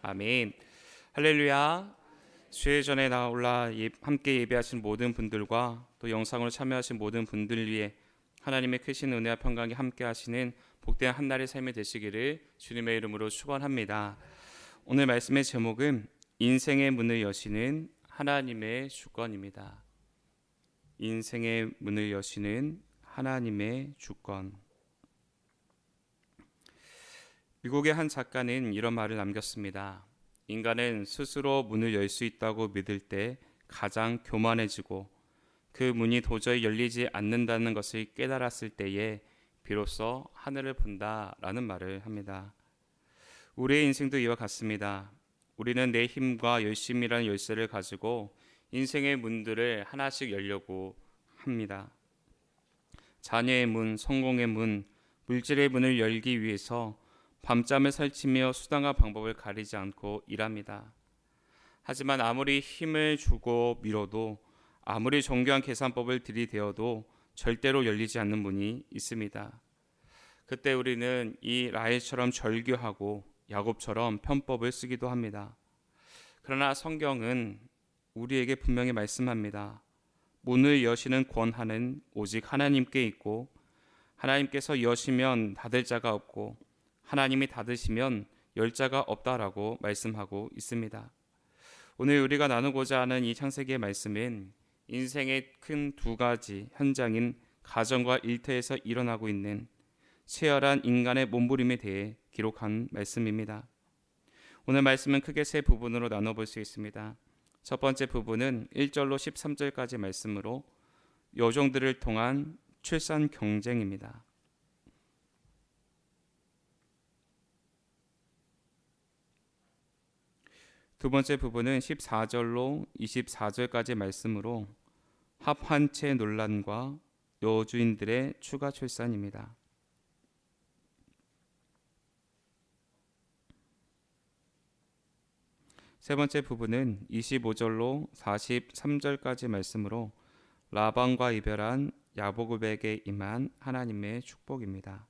아멘. 할렐루야. 수요 전에 올라 함께 예배하신 모든 분들과 또 영상으로 참여하신 모든 분들 위해 하나님의 크신 은혜와 평강이 함께 하시는 복된 한날의 삶이 되시기를 주님의 이름으로 축원합니다. 오늘 말씀의 제목은 인생의 문을 여시는 하나님의 주권입니다. 인생의 문을 여시는 하나님의 주권. 미국의 한 작가는 이런 말을 남겼습니다. 인간은 스스로 문을 열 수 있다고 믿을 때 가장 교만해지고 그 문이 도저히 열리지 않는다는 것을 깨달았을 때에 비로소 하늘을 본다라는 말을 합니다. 우리의 인생도 이와 같습니다. 우리는 내 힘과 열심이라는 열쇠를 가지고 인생의 문들을 하나씩 열려고 합니다. 자녀의 문, 성공의 문, 물질의 문을 열기 위해서 밤잠을 설치며 수단과 방법을 가리지 않고 일합니다. 하지만 아무리 힘을 주고 밀어도 아무리 정교한 계산법을 들이대어도 절대로 열리지 않는 문이 있습니다. 그때 우리는 이 라헬처럼 절규하고 야곱처럼 편법을 쓰기도 합니다. 그러나 성경은 우리에게 분명히 말씀합니다. 문을 여시는 권한은 오직 하나님께 있고 하나님께서 여시면 닫을 자가 없고 하나님이 닫으시면 열 자가 없다라고 말씀하고 있습니다. 오늘 우리가 나누고자 하는 이 창세기의 말씀은 인생의 큰 두 가지 현장인 가정과 일터에서 일어나고 있는 치열한 인간의 몸부림에 대해 기록한 말씀입니다. 오늘 말씀은 크게 세 부분으로 나눠볼 수 있습니다. 첫 번째 부분은 1절로 13절까지 말씀으로 여종들을 통한 출산 경쟁입니다. 두 번째 부분은 14절로 24절까지 말씀으로 합한채 논란과 여주인들의 추가 출산입니다. 세 번째 부분은 25절로 43절까지 말씀으로 라반과 이별한 야곱에게 임한 하나님의 축복입니다.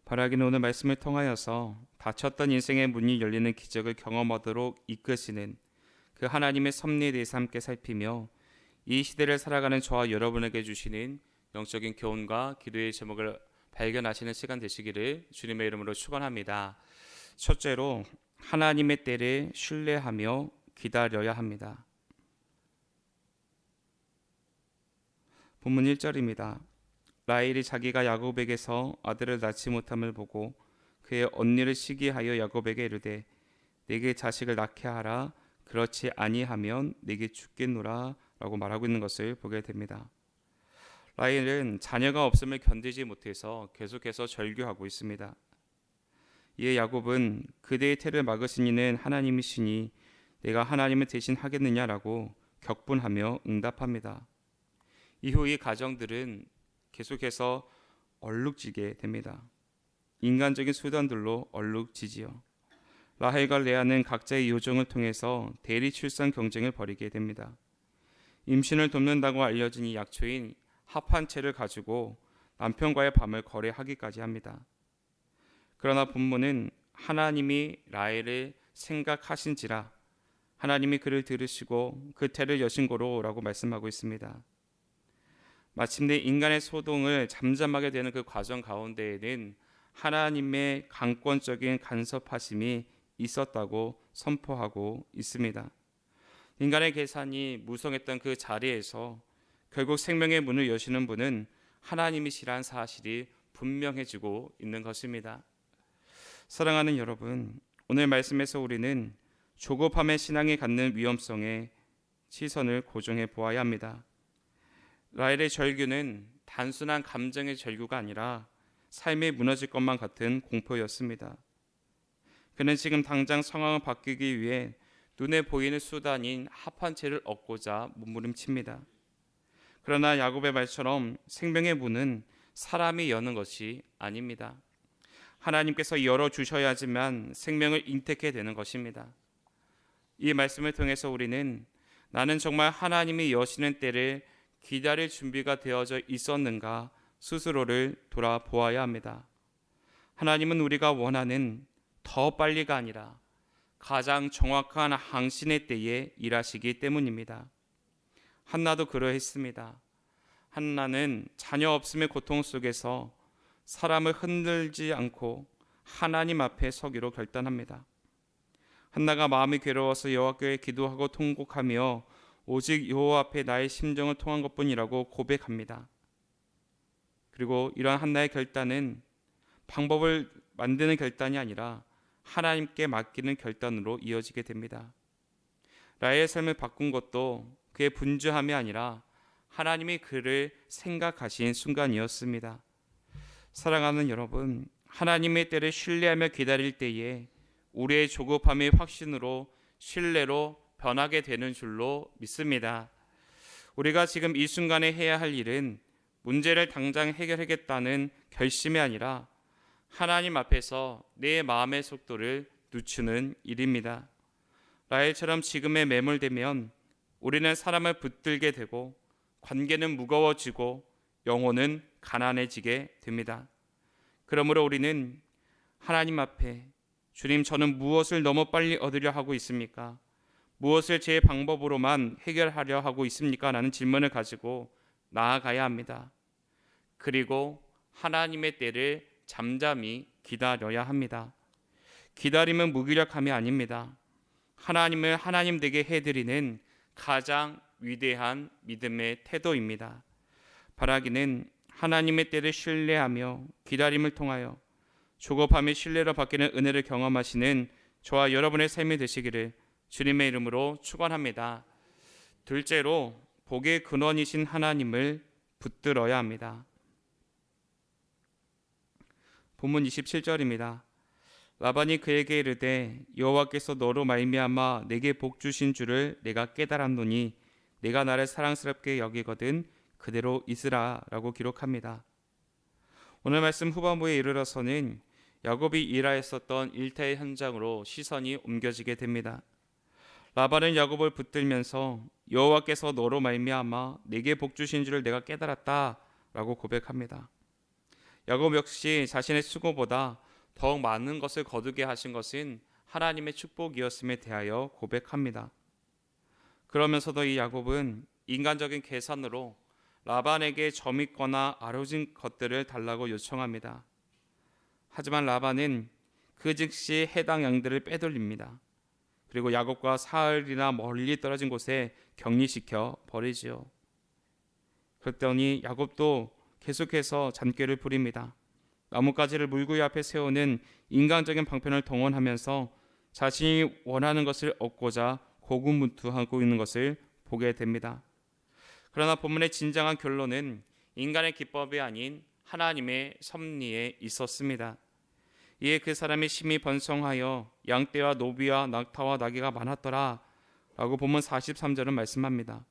바라기는 오늘 말씀을 통하여서 닫혔던 인생의 문이 열리는 기적을 경험하도록 이끄시는 그 하나님의 섭리에 대해서 함께 살피며 이 시대를 살아가는 저와 여러분에게 주시는 영적인 교훈과 기도의 제목을 발견하시는 시간 되시기를 주님의 이름으로 축원합니다. 첫째로 하나님의 때를 신뢰하며 기다려야 합니다. 본문 1절입니다. 라헬이 자기가 야곱에게서 아들을 낳지 못함을 보고 그의 언니를 시기하여 야곱에게 이르되 내게 자식을 낳게 하라 그렇지 아니하면 내게 죽겠노라 라고 말하고 있는 것을 보게 됩니다. 라헬은 자녀가 없음을 견디지 못해서 계속해서 절규하고 있습니다. 이에 야곱은 그대의 태를 막으신 이는 하나님이시니 내가 하나님을 대신 하겠느냐라고 격분하며 응답합니다. 이후 이 가정들은 계속해서 얼룩지게 됩니다. 인간적인 수단들로 얼룩지지요. 라헬과 레아는 각자의 요정을 통해서 대리 출산 경쟁을 벌이게 됩니다. 임신을 돕는다고 알려진 이 약초인 합한채를 가지고 남편과의 밤을 거래하기까지 합니다. 그러나 본문은 하나님이 라헬을 생각하신지라 하나님이 그를 들으시고 그 태를 여신 고로라고 말씀하고 있습니다. 마침내 인간의 소동을 잠잠하게 되는 그 과정 가운데에는 하나님의 강권적인 간섭하심이 있었다고 선포하고 있습니다. 인간의 계산이 무성했던 그 자리에서 결국 생명의 문을 여시는 분은 하나님이시란 사실이 분명해지고 있는 것입니다. 사랑하는 여러분, 오늘 말씀에서 우리는 조급함의 신앙이 갖는 위험성에 시선을 고정해 보아야 합니다. 라헬의 절규는 단순한 감정의 절규가 아니라 삶이 무너질 것만 같은 공포였습니다. 그는 지금 당장 상황을 바뀌기 위해 눈에 보이는 수단인 합한채를 얻고자 몸부림칩니다. 그러나 야곱의 말처럼 생명의 문은 사람이 여는 것이 아닙니다. 하나님께서 열어주셔야지만 생명을 인택해 되는 것입니다. 이 말씀을 통해서 우리는 나는 정말 하나님이 여시는 때를 기다릴 준비가 되어져 있었는가 스스로를 돌아보아야 합니다. 하나님은 우리가 원하는 더 빨리가 아니라 가장 정확한 항신의 때에 일하시기 때문입니다. 한나도 그러했습니다. 한나는 자녀 없음의 고통 속에서 사람을 흔들지 않고 하나님 앞에 서기로 결단합니다. 한나가 마음이 괴로워서 여호와께 기도하고 통곡하며 오직 여호와 앞에 나의 심정을 통한 것뿐이라고 고백합니다. 그리고 이러한 한나의 결단은 방법을 만드는 결단이 아니라 하나님께 맡기는 결단으로 이어지게 됩니다. 라헬의 삶을 바꾼 것도 그의 분주함이 아니라 하나님이 그를 생각하신 순간이었습니다. 사랑하는 여러분, 하나님의 때를 신뢰하며 기다릴 때에 우리의 조급함이 확신으로 신뢰로 변하게 되는 줄로 믿습니다. 우리가 지금 이 순간에 해야 할 일은 문제를 당장 해결하겠다는 결심이 아니라 하나님 앞에서 내 마음의 속도를 늦추는 일입니다. 라헬처럼 지금에 매몰되면 우리는 사람을 붙들게 되고 관계는 무거워지고 영혼은 가난해지게 됩니다. 그러므로 우리는 하나님 앞에 주님, 저는 무엇을 너무 빨리 얻으려 하고 있습니까? 무엇을 제 방법으로만 해결하려 하고 있습니까? 라는 질문을 가지고 나아가야 합니다. 그리고 하나님의 때를 잠잠히 기다려야 합니다. 기다림은 무기력함이 아닙니다. 하나님을 하나님 되게 해드리는 가장 위대한 믿음의 태도입니다. 바라기는 하나님의 때를 신뢰하며 기다림을 통하여 조급함이 신뢰로 바뀌는 은혜를 경험하시는 저와 여러분의 삶이 되시기를 주님의 이름으로 축원합니다. 둘째로 복의 근원이신 하나님을 붙들어야 합니다. 본문 27절입니다. 라반이 그에게 이르되 여호와께서 너로 말미암아 내게 복 주신 줄을 내가 깨달았노니 내가 나를 사랑스럽게 여기거든 그대로 있으라라고 기록합니다. 오늘 말씀 후반부에 이르러서는 야곱이 일하였었던 일터의 현장으로 시선이 옮겨지게 됩니다. 라반은 야곱을 붙들면서 여호와께서 너로 말미암아 내게 복 주신 줄을 내가 깨달았다라고 고백합니다. 야곱 역시 자신의 수고보다 더욱 많은 것을 거두게 하신 것은 하나님의 축복이었음에 대하여 고백합니다. 그러면서도 이 야곱은 인간적인 계산으로 라반에게 점 있거나 아뢰진 것들을 달라고 요청합니다. 하지만 라반은 그 즉시 해당 양들을 빼돌립니다. 그리고 야곱과 사흘이나 멀리 떨어진 곳에 격리시켜 버리지요. 그랬더니 야곱도 계속해서 잔꾀를 부립니다. 나뭇가지를 물구이 앞에 세우는 인간적인 방편을 동원하면서 자신이 원하는 것을 얻고자 고군분투하고 있는 것을 보게 됩니다. 그러나 본문의 진정한 결론은 인간의 기법이 아닌 하나님의 섭리에 있었습니다. 이에 그 사람이 심히 번성하여 양떼와 노비와 낙타와 나귀가 많았더라 라고 본문 43절은 말씀합니다.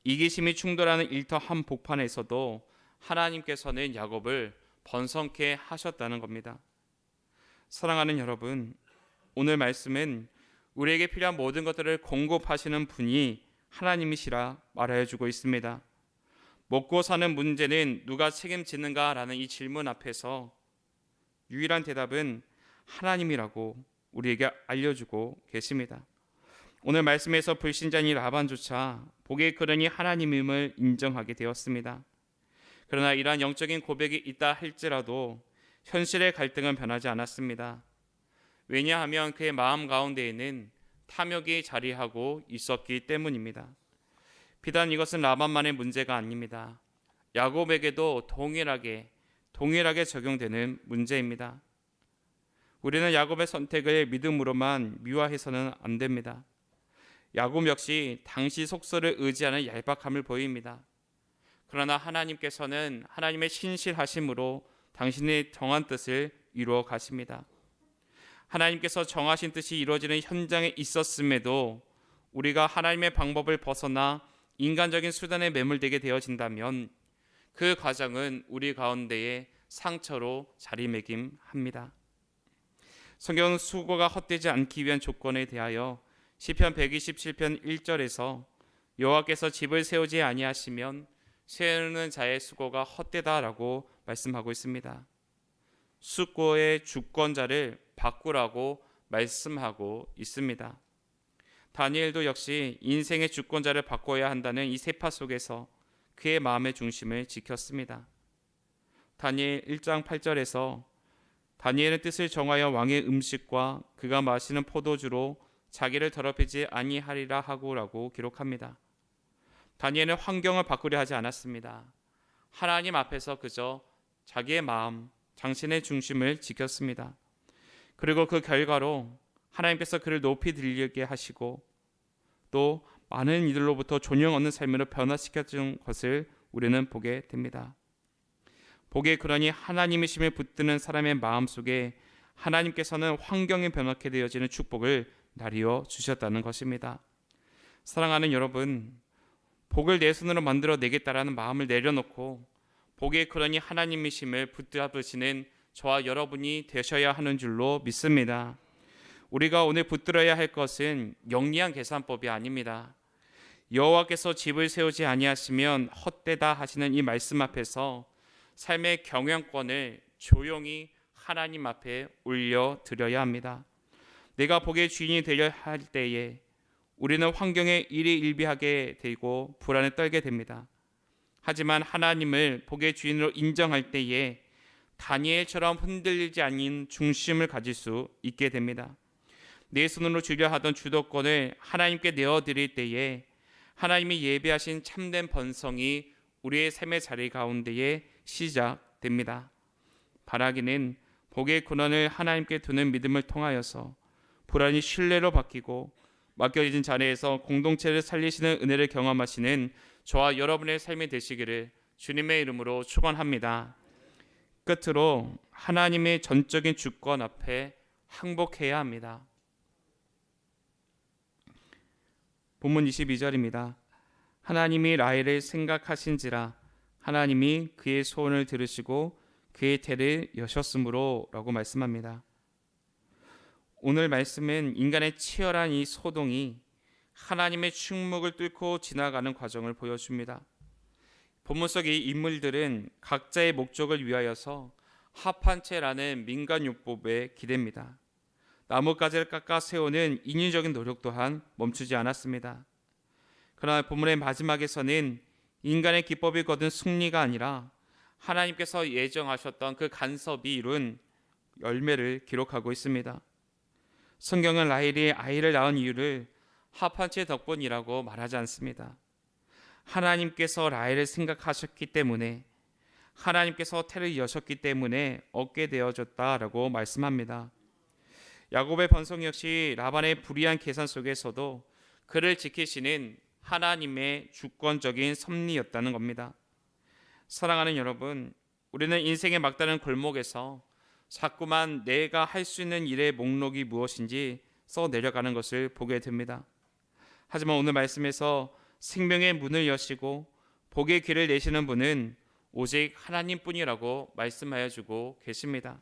이기심이 충돌하는 일터 한 복판에서도 하나님께서는 야곱을 번성케 하셨다는 겁니다. 사랑하는 여러분, 오늘 말씀은 우리에게 필요한 모든 것들을 공급하시는 분이 하나님이시라 말해주고 있습니다. 먹고 사는 문제는 누가 책임지는가라는 이 질문 앞에서 유일한 대답은 하나님이라고 우리에게 알려주고 계십니다. 오늘 말씀에서 불신자인 라반조차 복의 근원이 하나님임을 인정하게 되었습니다. 그러나 이러한 영적인 고백이 있다 할지라도 현실의 갈등은 변하지 않았습니다. 왜냐하면 그의 마음 가운데에는 탐욕이 자리하고 있었기 때문입니다. 비단 이것은 라반만의 문제가 아닙니다. 야곱에게도 동일하게 적용되는 문제입니다. 우리는 야곱의 선택을 믿음으로만 미화해서는 안 됩니다. 야곱 역시 당시 속설을 의지하는 얄팍함을 보입니다. 그러나 하나님께서는 하나님의 신실하심으로 당신의 정한 뜻을 이루어 가십니다. 하나님께서 정하신 뜻이 이루어지는 현장에 있었음에도 우리가 하나님의 방법을 벗어나 인간적인 수단에 매몰되게 되어진다면 그 과정은 우리 가운데에 상처로 자리매김합니다. 성경은 수고가 헛되지 않기 위한 조건에 대하여 시편 127편 1절에서 여호와께서 집을 세우지 아니하시면 세우는 자의 수고가 헛되다라고 말씀하고 있습니다. 숙고의 주권자를 바꾸라고 말씀하고 있습니다. 다니엘도 역시 인생의 주권자를 바꿔야 한다는 이 세파 속에서 그의 마음의 중심을 지켰습니다. 다니엘 1장 8절에서 다니엘은 뜻을 정하여 왕의 음식과 그가 마시는 포도주로 자기를 더럽히지 아니하리라 하고라고 기록합니다. 다니엘은 환경을 바꾸려 하지 않았습니다. 하나님 앞에서 그저 자기의 마음, 당신의 중심을 지켰습니다. 그리고 그 결과로 하나님께서 그를 높이 들리게 하시고 또 많은 이들로부터 존영 얻는 삶으로 변화시켜준 것을 우리는 보게 됩니다. 보기에 그러니 하나님이심을 붙드는 사람의 마음속에 하나님께서는 환경이 변화케 되어지는 축복을 나리어 주셨다는 것입니다. 사랑하는 여러분, 복을 내 손으로 만들어 내겠다라는 마음을 내려놓고 보기에 그러니 하나님이심을 붙잡으시는 저와 여러분이 되셔야 하는 줄로 믿습니다. 우리가 오늘 붙들어야 할 것은 영리한 계산법이 아닙니다. 여호와께서 집을 세우지 아니하시면 헛되다 하시는 이 말씀 앞에서 삶의 경영권을 조용히 하나님 앞에 올려드려야 합니다. 내가 복의 주인이 되려 할 때에 우리는 환경에 일희일비하게 되고 불안에 떨게 됩니다. 하지만 하나님을 복의 주인으로 인정할 때에 다니엘처럼 흔들리지 않는 중심을 가질 수 있게 됩니다. 내 손으로 주려 하던 주도권을 하나님께 내어드릴 때에 하나님이 예비하신 참된 번성이 우리의 삶의 자리 가운데에 시작됩니다. 바라기는 복의 권한을 하나님께 두는 믿음을 통하여서 불안이 신뢰로 바뀌고 맡겨진 자리에서 공동체를 살리시는 은혜를 경험하시는 저와 여러분의 삶이 되시기를 주님의 이름으로 축원합니다. 끝으로 하나님의 전적인 주권 앞에 항복해야 합니다. 본문 22절입니다. 하나님이 라헬을 생각하신지라 하나님이 그의 소원을 들으시고 그의 태를 여셨으므로 라고 말씀합니다. 오늘 말씀은 인간의 치열한 이 소동이 하나님의 충목을 뚫고 지나가는 과정을 보여줍니다. 본문 속 이 인물들은 각자의 목적을 위하여서 합한 채라는 민간요법에 기댑니다. 나뭇가지를 깎아 세우는 인위적인 노력 또한 멈추지 않았습니다. 그러나 본문의 마지막에서는 인간의 기법이 거둔 승리가 아니라 하나님께서 예정하셨던 그 간섭이 이룬 열매를 기록하고 있습니다. 성경은 라헬이 아이를 낳은 이유를 합한 채 덕분이라고 말하지 않습니다. 하나님께서 라헬을 생각하셨기 때문에, 하나님께서 태를 여셨기 때문에 얻게 되어졌다라고 말씀합니다. 야곱의 번성 역시 라반의 불의한 계산 속에서도 그를 지키시는 하나님의 주권적인 섭리였다는 겁니다. 사랑하는 여러분, 우리는 인생의 막다른 골목에서 자꾸만 내가 할 수 있는 일의 목록이 무엇인지 써 내려가는 것을 보게 됩니다. 하지만 오늘 말씀에서 생명의 문을 여시고 복의 길을 내시는 분은 오직 하나님뿐이라고 말씀하여 주고 계십니다.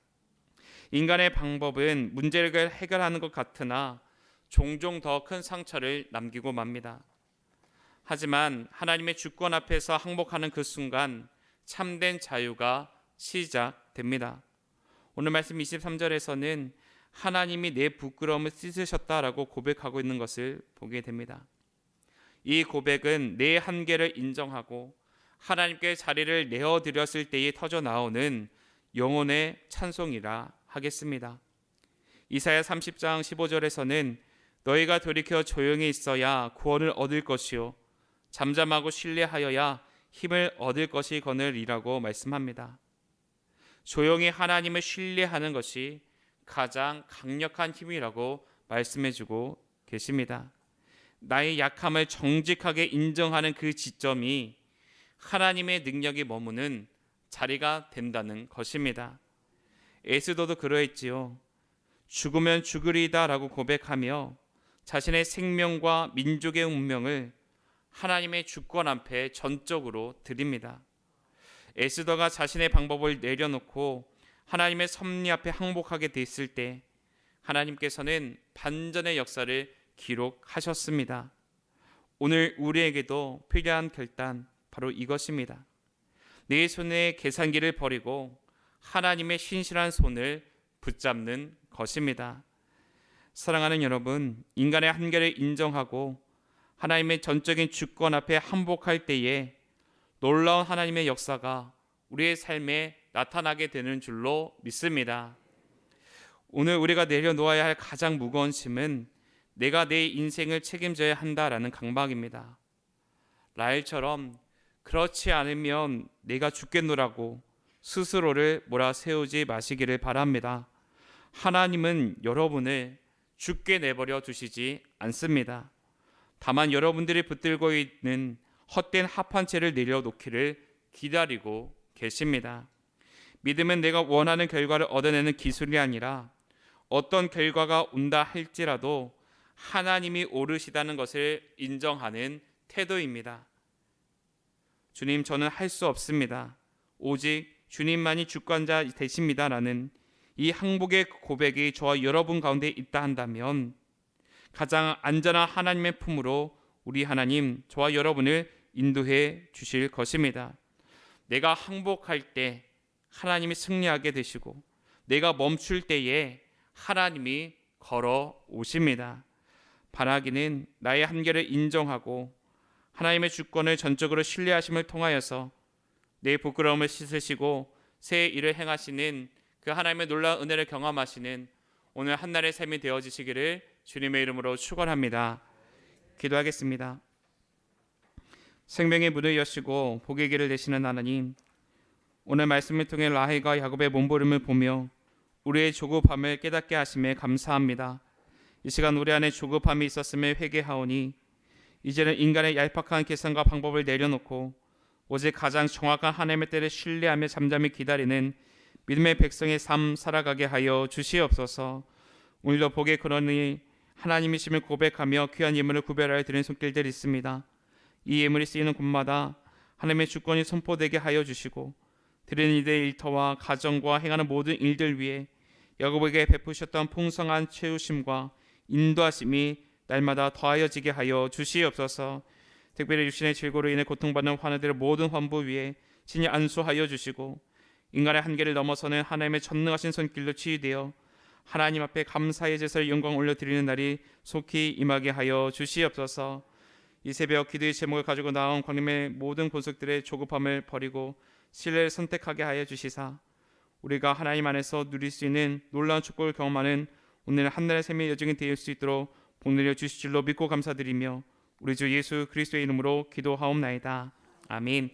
인간의 방법은 문제를 해결하는 것 같으나 종종 더 큰 상처를 남기고 맙니다. 하지만 하나님의 주권 앞에서 항복하는 그 순간 참된 자유가 시작됩니다. 오늘 말씀 23절에서는 하나님이 내 부끄러움을 씻으셨다라고 고백하고 있는 것을 보게 됩니다. 이 고백은 내 한계를 인정하고 하나님께 자리를 내어드렸을 때에 터져 나오는 영혼의 찬송이라 하겠습니다. 이사야 30장 15절에서는 너희가 돌이켜 조용히 있어야 구원을 얻을 것이요 잠잠하고 신뢰하여야 힘을 얻을 것이거늘이라고 말씀합니다. 조용히 하나님을 신뢰하는 것이 가장 강력한 힘이라고 말씀해주고 계십니다. 나의 약함을 정직하게 인정하는 그 지점이 하나님의 능력이 머무는 자리가 된다는 것입니다. 에스더도 그러했지요. 죽으면 죽으리다 라고 고백하며 자신의 생명과 민족의 운명을 하나님의 주권 앞에 전적으로 드립니다. 에스더가 자신의 방법을 내려놓고 하나님의 섭리 앞에 항복하게 됐을 때 하나님께서는 반전의 역사를 기록하셨습니다. 오늘 우리에게도 필요한 결단 바로 이것입니다. 내 손의 계산기를 버리고 하나님의 신실한 손을 붙잡는 것입니다. 사랑하는 여러분, 인간의 한계를 인정하고 하나님의 전적인 주권 앞에 항복할 때에 놀라운 하나님의 역사가 우리의 삶에 나타나게 되는 줄로 믿습니다. 오늘 우리가 내려놓아야 할 가장 무거운 짐은 내가 내 인생을 책임져야 한다라는 강박입니다. 라헬처럼 그렇지 않으면 내가 죽겠노라고 스스로를 몰아세우지 마시기를 바랍니다. 하나님은 여러분을 죽게 내버려 두시지 않습니다. 다만 여러분들이 붙들고 있는 헛된 합한채를 내려놓기를 기다리고 계십니다. 믿음은 내가 원하는 결과를 얻어내는 기술이 아니라 어떤 결과가 온다 할지라도 하나님이 오르시다는 것을 인정하는 태도입니다. 주님, 저는 할 수 없습니다. 오직 주님만이 주권자 되십니다라는 이 항복의 고백이 저와 여러분 가운데 있다 한다면 가장 안전한 하나님의 품으로 우리 하나님, 저와 여러분을 인도해 주실 것입니다. 내가 항복할 때 하나님이 승리하게 되시고 내가 멈출 때에 하나님이 걸어 오십니다. 바라기는 나의 한계를 인정하고 하나님의 주권을 전적으로 신뢰하심을 통하여서 내 부끄러움을 씻으시고 새 일을 행하시는 그 하나님의 놀라운 은혜를 경험하시는 오늘 한날의 삶이 되어지시기를 주님의 이름으로 축원합니다. 기도하겠습니다. 생명의 문을 여시고 복의 길을 내시는 하나님, 오늘 말씀을 통해 라헬과 야곱의 몸부림을 보며 우리의 조급함을 깨닫게 하심에 감사합니다. 이 시간 우리 안에 조급함이 있었음을 회개하오니 이제는 인간의 얄팍한 계산과 방법을 내려놓고 오직 가장 정확한 하나님의 때를 신뢰하며 잠잠히 기다리는 믿음의 백성의 삶 살아가게 하여 주시옵소서. 오늘도 복의 근원이 하나님이심을 고백하며 귀한 예물을 구별하여 드리는 손길들이 있습니다. 이 예물이 쓰이는 곳마다 하나님의 주권이 선포되게 하여 주시고 드리는 이들의 일터와 가정과 행하는 모든 일들 위에 야곱에게 베푸셨던 풍성한 채우심과 인도하심이 날마다 더하여지게 하여 주시옵소서. 특별히 육신의 질고로 인해 고통받는 환우들의 모든 환부 위에 친히 안수하여 주시고 인간의 한계를 넘어서는 하나님의 전능하신 손길로 치유되어 하나님 앞에 감사의 제사를 영광 올려드리는 날이 속히 임하게 하여 주시옵소서. 이 새벽 기도의 제목을 가지고 나온 광림의 모든 권속들의 조급함을 버리고 신뢰를 선택하게 하여 주시사 우리가 하나님 안에서 누릴 수 있는 놀라운 축복을 경험하는 오늘 한날의 삶의 여정이 되을 수 있도록 복내려 주실 줄로 믿고 감사드리며 우리 주 예수 그리스도의 이름으로 기도하옵나이다. 아멘.